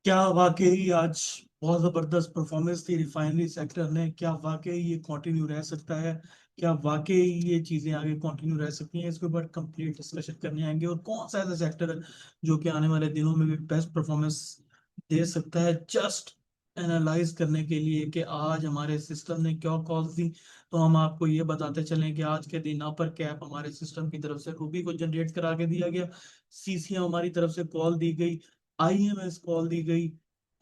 क्या वाकई आज बहुत जबरदस्त परफॉर्मेंस थी रिफाइनरी सेक्टर ने? क्या वाकई ये कंटिन्यू रह सकता है? क्या वाकई ये चीजें आगे कंटिन्यू रह सकती हैं? इसके ऊपर कंप्लीट डिस्कशन करने आएंगे। और कौन सा ऐसा सेक्टर है जो कि आने वाले दिनों में भी बेस्ट परफॉर्मेंस दे सकता है, जस्ट एनालाइज करने के लिए कि आज हमारे सिस्टम ने क्या कॉल दी। तो हम आपको ये बताते चलें कि आज के दिन अपर कैप हमारे सिस्टम की तरफ से रूबी को जनरेट करा के दिया गया, सीसीएम हमारी तरफ से कॉल दी गई, आईएमएस कॉल दी गई,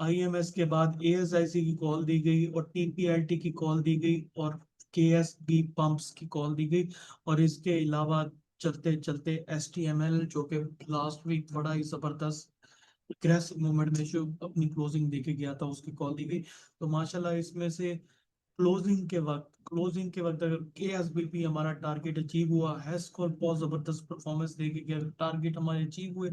आईएमएस के बाद एएसआईसी की कॉल दी गई और टीपीएलटी की कॉल दी गई और केएसबी पंप्स की कॉल दी गई। और इसके अलावा चलते चलते एसटीएमएल जो कि लास्ट वीक बड़ा ही जबरदस्त क्रैश मूवमेंट में जो अपनी क्लोजिंग देके गया था उसकी कॉल दी गई। तो माशाल्लाह इसमें से क्लोजिंग के वक्त अगर केएसबीपी हमारा टारगेट अचीव हुआ, हैस्कॉल बहुत जबरदस्त परफॉर्मेंस देके गया, टारगेट हमारे अचीव हुए,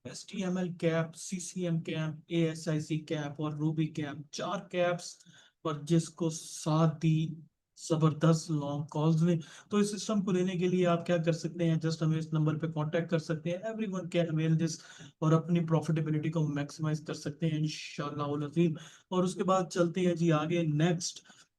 STML cap, CCM cap, ASIC cap और रूबी कैप, चार कैप्स पर जिसको साथ दी जबरदस्त लॉन्ग कॉल्स ने। तो इस सिस्टम को लेने के लिए आप क्या कर सकते हैं? जस्ट हमें इस नंबर पे कांटेक्ट कर सकते हैं, एवरीवन कैन अवेल दिस, और अपनी प्रॉफिटेबिलिटी को मैक्सिमाइज कर सकते हैं इंशाल्लाह अज़ीम। और उसके बाद चलते हैं जी आगे।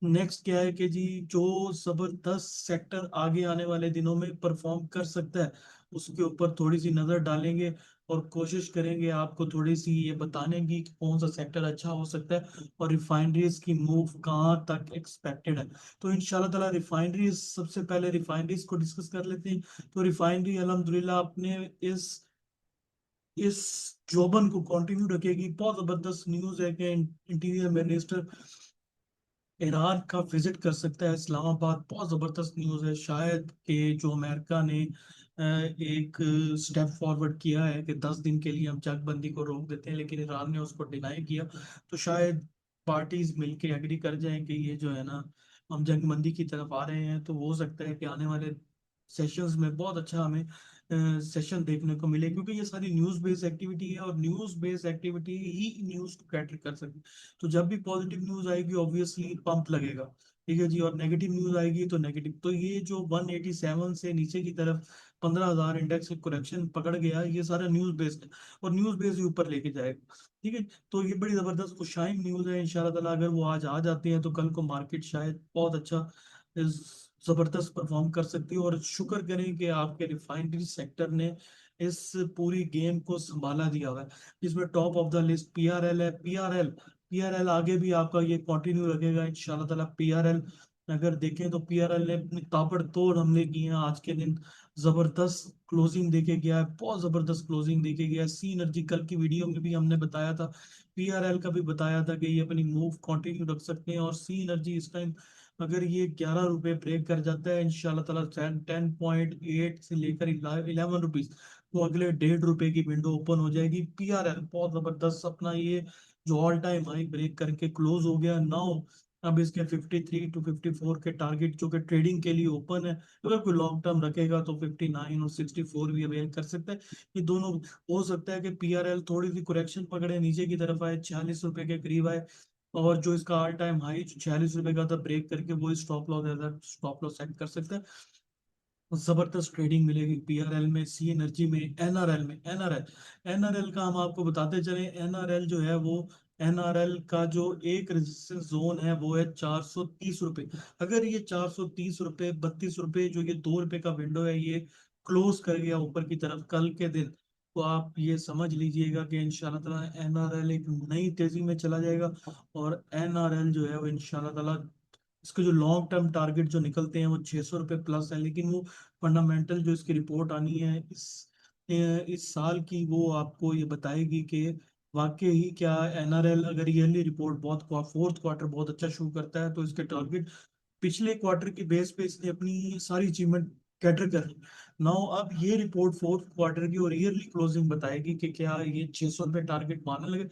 नेक्स्ट क्या है कि जी जो जबरदस्त सेक्टर आगे आने वाले दिनों में परफॉर्म कर सकता है उसके ऊपर थोड़ी सी नजर डालेंगे और कोशिश करेंगे आपको थोड़ी सी ये बताने की कि कौन सा सेक्टर अच्छा हो सकता है और रिफाइनरीज की मूव कहाँ तक एक्सपेक्टेड है। तो इंशाल्लाह ताला रिफाइनरीज, सबसे पहले रिफाइनरीज को डिस्कस कर लेते हैं। तो रिफाइनरी अल्हम्दुलिल्लाह अपने इस इस जोबन को कंटिन्यू रखेगी। बहुत जबरदस्त न्यूज है कि इंटीरियर मिनिस्टर ईरान का विजिट कर सकता है इस्लामाबाद। बहुत जबरदस्त न्यूज़ है। शायद कि जो अमेरिका ने एक स्टेप फॉरवर्ड किया है कि 10 दिन के लिए हम जंगबंदी को रोक देते हैं, लेकिन ईरान ने उसको डिनाई किया। तो शायद पार्टीज मिलके एग्री कर जाएं कि ये जो है ना, हम जंगबंदी की तरफ आ रहे हैं। तो हो सकता है कि आने वाले सेशंस में बहुत अच्छा हमें सेशन देखने को मिले, क्योंकि ये सारी न्यूज़ बेस्ड एक्टिविटी है और न्यूज़ बेस्ड एक्टिविटी ही न्यूज़ को कैटर कर सकती है। तो जब भी पॉजिटिव न्यूज आएगी ऑब्वियसली पंप लगेगा, ठीक है जी, और नेगेटिव न्यूज आएगी तो नेगेटिव। तो ये जो 187 से नीचे की तरफ 15,000 इंडेक्स से करेक्शन पकड़ गया, ये सारा न्यूज बेस्ड है और न्यूज बेस्ड ही ऊपर लेके जाएगा, ठीक है। तो ये बड़ी जबरदस्त खुशाइन न्यूज है। इंशाल्लाह ताला अगर वो आज आ जाती है तो कल को मार्केट शायद बहुत अच्छा जबरदस्त परफॉर्म कर सकती है। और शुक्र करें कि आपके रिफाइनरी सेक्टर ने इस पूरी गेम को संभाला दिया हुआ है। इसमें top of the list PRL है। पीआरएल आगे भी आपका ये कंटिन्यू रखेगा इंशाल्लाह ताला। पीआरएल अगर देखें तो पीआरएल ने अपनी ताबड़तोड़ हमले किए हैं आज के दिन, जबरदस्त क्लोजिंग देके गया है, बहुत जबरदस्त क्लोजिंग देके गया है। सी एनर्जी कल की वीडियो में भी हमने बताया था, पीआरएल का भी बताया था कि ये अपनी मूव कंटिन्यू रख सकते हैं। और सी एनर्जी इस टाइम अगर ये 11 रुपए ब्रेक कर जाता है इंशाल्लाह ताला 10.8 से लेकर 11 रुपीज, तो अगले 1.5 रुपए की विंडो ओपन हो जाएगी। पीआरएल बहुत जबरदस्त अपना ये जो ऑल टाइम हाई ब्रेक करके क्लोज हो गया नाउ। अब इसके 53 to 54 के टारगेट जो कि ट्रेडिंग के लिए ओपन है, अगर कोई लॉन्ग टर्म रखेगा तो 59 और 64 भी अवेल कर सकता है। ये दोनों हो सकता है कि पीआरएल थोड़ी सी करेक्शन पकड़े, नीचे की तरफ आए, 46 रुपए के करीब आए, और जो इसका ऑल टाइम हाई जो 46 रुपए का था ब्रेक करके वो स्टॉप लॉस सेट कर सकता है। जबरदस्त ट्रेडिंग मिलेगी पीआरएल में, सी एनर्जी में, एनआरएल का हम आपको बताते चले। एनआरएल जो है वो, एनआरएल का जो एक रेजिस्टेंस जोन है वो है 430 रुपए। अगर ये 430 रुपए, 32 रुपए, जो ये 2 रुपए का विंडो है, ये क्लोज कर गया ऊपर की तरफ कल के दिन, तो आप ये समझ लीजिएगा कि इंशाल्लाह ताला एनआरएल एक नई तेजी में चला जाएगा। और एनआरएल जो है वो इंशाल्लाह ताला, इसके जो लॉन्ग टर्म टारगेट जो निकलते हैं वो 600 रुपये प्लस है, लेकिन वो फंडामेंटल जो इसकी रिपोर्ट आनी है इस साल की, वो आपको ये बताएगी कि वाकई ही क्या एनआरएल अगर ईयरली रिपोर्ट बहुत, फोर्थ क्वार्टर बहुत अच्छा शो करता है तो इसके टारगेट पिछले क्वार्टर की बेस पे इसने अपनी सारी अचीवमेंट कैटर कर ली। नाउ अब ये रिपोर्ट फोर्थ क्वार्टर की और ईयरली क्लोजिंग बताएगी कि क्या ये 600 रुपये टारगेट मारने लगे।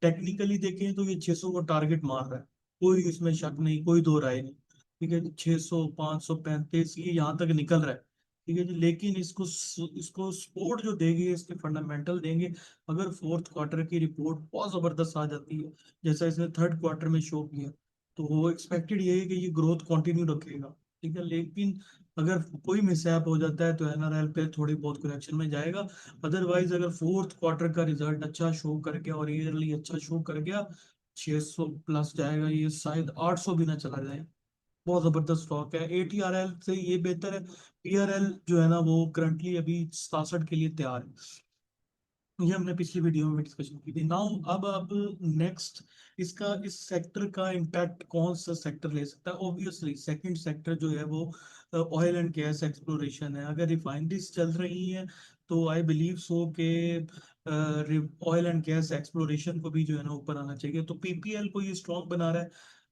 टेक्निकली देखें तो ये 600 को टारगेट मार रहा है, कोई इसमें शक नहीं, कोई दो राय नहीं, ठीक है। 600, 535 ये यहाँ तक निकल रहा है, ठीक है जी। लेकिन इसको सपोर्ट जो देंगे, इसके फंडामेंटल देंगे, अगर फोर्थ क्वार्टर की रिपोर्ट बहुत जबरदस्त आ जाती है जैसा इसने थर्ड क्वार्टर में शो किया, तो वो एक्सपेक्टेड ये है कि ये ग्रोथ कंटिन्यू रखेगा, ठीक है। लेकिन अगर कोई मिसहैप हो जाता है तो एनआरएल पे थोड़ी बहुत करेक्शन में जाएगा। अदरवाइज अगर फोर्थ क्वार्टर का रिजल्ट अच्छा शो कर गया और ईयरली अच्छा शो कर गया, 600 प्लस जाएगा, ये शायद 800 भी ना चला जाए। बहुत जबरदस्त स्टॉक है, एटीआरएल से ये बेहतर है। पीआरएल जो है ना वो करंटली अभी 67 के लिए तैयार है। ये हमने पिछली वीडियो में डिस्कशन की थी। नाउ अब नेक्स्ट, इसका इस सेक्टर का इम्पैक्ट कौन सा सेक्टर ले सकता है? ऑब्वियसली सेकंड सेक्टर जो है वो ऑयल एंड गैस एक्सप्लोरेशन है। अगर रिफाइनरीज चल रही हैं तो आई बिलीव सो के ऑयल एंड गैस एक्सप्लोरेशन को भी जो है ना ऊपर आना चाहिए। तो पीपीएल को ये स्ट्रॉन्ग बना रहा है,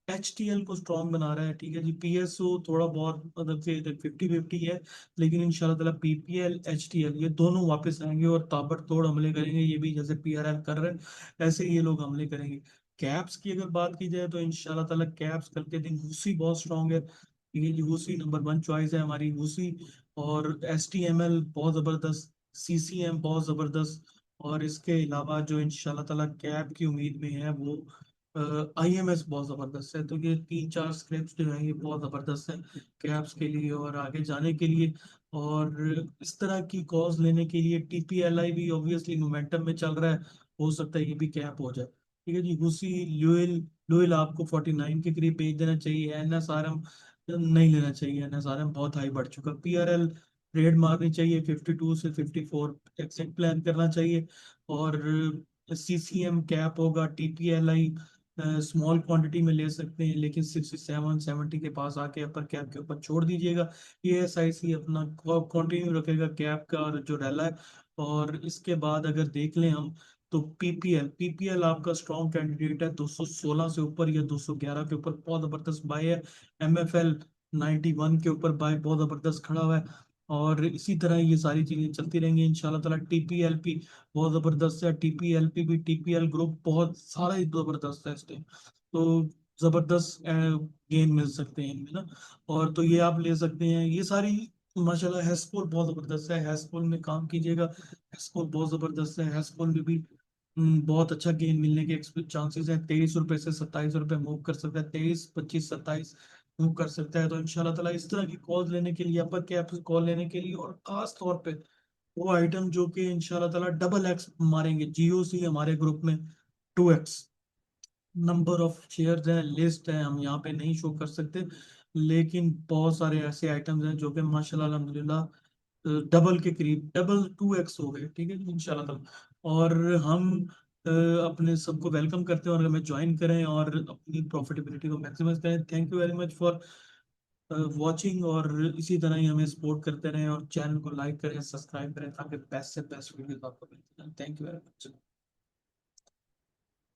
एचटीएल को स्ट्रॉन्ग बना रहा है, ठीक है जी। पीएसओ थोड़ा बहुत मतलब से 50-50 है, लेकिन इंशाल्लाह ताला पीपीएल एचटीएल ये दोनों वापस आएंगे और ताबड़तोड़ हमले करेंगे। ये भी जैसे पीआरएल कर रहे हैं ऐसे ये लोग हमले करेंगे। कैप्स की अगर बात की जाए तो इंशाल्लाह ताला कैप्स कल के दिन हुसी बहुत स्ट्रांग है, ये जी हुसी नंबर 1 चॉइस है हमारी, हुसी। और एसटीएमएल बहुत जबरदस्त, सीसीएम बहुत जबरदस्त। और इसके अलावा जो इंशाल्लाह ताला कैप की उम्मीद में है वो आईएमएस बहुत जबरदस्त है। तो ये 3-4 स्क्रिप्ट जो है ये बहुत जबरदस्त है कैप्स के लिए और आगे जाने के लिए। और इस तरह की कॉज लेने के लिए टीपीएलआई भी ऑब्वियसली मोमेंटम में चल रहा है, हो सकता है ये भी कैप हो जाए, ठीक है जी। हुसी ल्यूएल, ल्यूएल आपको 49 के करीब बेच देना चाहिए। एनएसआरएम नहीं लेना चाहिए, एनएसआरएम बहुत हाई बढ़ चुका। पीआरएल रेड मारनी चाहिए 52 से 54, एग्जिट प्लान करना चाहिए। और सीसीएम कैप होगा, टीपीएलआई स्मॉल क्वांटिटी में ले सकते हैं, लेकिन 67-70 के पास आके अपर कैप के ऊपर छोड़ दीजिएगा। एएसआईसी अपना कंटिन्यू रखेगा कैप का और जो रैला है। और इसके बाद अगर देख लें हम तो पीपीएल, पीपीएल आपका स्ट्रॉन्ग कैंडिडेट है 216 से ऊपर या 211 के ऊपर बहुत जबरदस्त बाय है। एमएफएल 91 के ऊपर बाय बहुत जबरदस्त खड़ा हुआ है। और इसी तरह ये सारी चीजें चलती रहेंगी इंशाल्लाह ताला। टीपीएलपी बहुत जबरदस्त है, टीपीएलपी भी, टीपीएल ग्रुप बहुत सारा ही जबरदस्त है इस टाइम। तो जबरदस्त गेन मिल सकते हैं इनमें ना। और तो ये आप ले सकते हैं ये सारी। माशाल्लाह हैस्कोल बहुत जबरदस्त है, हैस्कोल में काम कीजिएगा। हैस्कोल बहुत जबरदस्त है, हैस्कोल में भी बहुत अच्छा गेन मिलने के चांसेस है। 23 रुपए से 27 रुपए मूव कर सकता है, 23, 25, 27 मूव कर सकता है। तो इंशाल्लाह ताला इस तरह की कॉल लेने के लिए, अपर कैप कॉल लेने के लिए, और खास तौर पे वो आइटम जो कि इंशाल्लाह ताला डबल एक्स मारेंगे, जीओसी हमारे ग्रुप में 2x नंबर ऑफ शेयर्स हैं, लिस्ट है, हम यहाँ पे नहीं शो कर सकते, लेकिन बहुत सारे ऐसे आइटम्स हैं जो कि माशाल्लाह अल्हम्दुलिल्लाह डबल के करीब, डबल 2x हो गए, ठीक है इंशाल्लाह ताला। और हम अपने सबको वेलकम करते हैं और हमें ज्वाइन करें और अपनी प्रॉफिटेबिलिटी को मैक्सिमाइज करें। Thank you very much for watching, और इसी तरह ही हमें सपोर्ट करते रहें और चैनल को लाइक करें, सब्सक्राइब करें ताकि बेस्ट से बेस्ट वीडियो आपको मिलती रहे। Thank you very much.